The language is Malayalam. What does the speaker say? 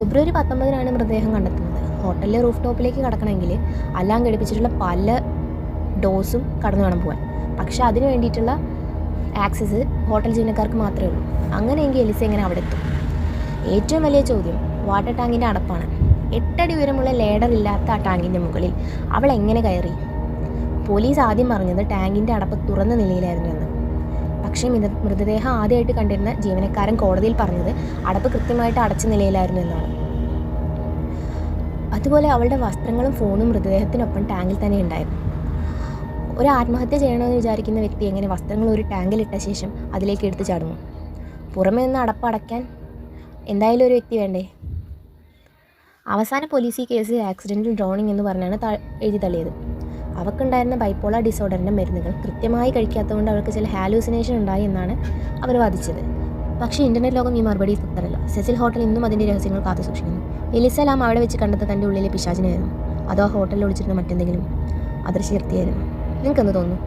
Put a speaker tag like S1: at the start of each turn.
S1: ഫെബ്രുവരി 19 മൃതദേഹം കണ്ടെത്തുന്നത്. ഹോട്ടലിലെ റൂഫ് ടോപ്പിലേക്ക് കടക്കണമെങ്കിൽ അലാം ഘടിപ്പിച്ചിട്ടുള്ള പല ഡോസും കടന്നു വേണം പോകാൻ. പക്ഷേ അതിന് വേണ്ടിയിട്ടുള്ള ആക്സസ് ഹോട്ടൽ ജീവനക്കാർക്ക് മാത്രമേ ഉള്ളൂ. അങ്ങനെയെങ്കിൽ എലിസ എങ്ങനെ അവിടെ എത്തും? ഏറ്റവും വലിയ ചോദ്യം വാട്ടർ ടാങ്കിൻ്റെ അടപ്പാണ്. 8 അടി ഉയരമുള്ള ലേഡർ ഇല്ലാത്ത ആ ടാങ്കിൻ്റെ മുകളിൽ അവൾ എങ്ങനെ കയറി? പോലീസ് ആദ്യം പറഞ്ഞത് ടാങ്കിൻ്റെ അടപ്പ് തുറന്ന നിലയിലായിരുന്നു എന്ന്. പക്ഷേ മൃതദേഹം ആദ്യമായിട്ട് കണ്ടിരുന്ന ജീവനക്കാരൻ കോടതിയിൽ പറഞ്ഞത് അടപ്പ് കൃത്യമായിട്ട് അടച്ച നിലയിലായിരുന്നു എന്നാണ്. അതുപോലെ അവളുടെ വസ്ത്രങ്ങളും ഫോണും മൃതദേഹത്തിനൊപ്പം ടാങ്കിൽ തന്നെ ഉണ്ടായിരുന്നു. ഒരു ആത്മഹത്യ ചെയ്യണമെന്ന് വിചാരിക്കുന്ന വ്യക്തി എങ്ങനെ വസ്ത്രങ്ങൾ ഒരു ടാങ്കിലിട്ട ശേഷം അതിലേക്ക് എടുത്തു ചാടുന്നു? പുറമേ നിന്ന് അടപ്പ് അടയ്ക്കാൻ എന്തായാലും ഒരു വ്യക്തി വേണ്ടേ? അവസാന പോലീസ് ഈ കേസ് ആക്സിഡൻ്റൽ ഡ്രോണിങ് എന്ന് പറഞ്ഞാണ് എഴുതി തള്ളിയത്. അവൾക്കുണ്ടായിരുന്ന ബൈപ്പോളർ ഡിസോർഡറിൻ്റെ മരുന്നുകൾ കൃത്യമായി കഴിക്കാത്തതുകൊണ്ട് അവൾക്ക് ചില ഹാലൂസിനേഷൻ ഉണ്ടായി എന്നാണ് അവർ വാദിച്ചത്. പക്ഷേ ഇൻ്റർനെറ്റ് ലോകം ഈ മറുപടി തൃപ്തരല്ല. സെസിൽ ഹോട്ടൽ ഇന്നും അതിൻ്റെ രഹസ്യങ്ങൾ കാത്തു സൂക്ഷിക്കുന്നു. എലിസ ലാം അവിടെ വെച്ച് കണ്ടെത്ത തൻ്റെ ഉള്ളിലെ പിശാചിനായിരുന്നു, അതോ ഹോട്ടലിൽ ഒളിച്ചിരുന്ന മറ്റെന്തെങ്കിലും അദൃശ്യ ശക്തിയായിരുന്നു? നിങ്ങൾക്കെന്ത് തോന്നുന്നു?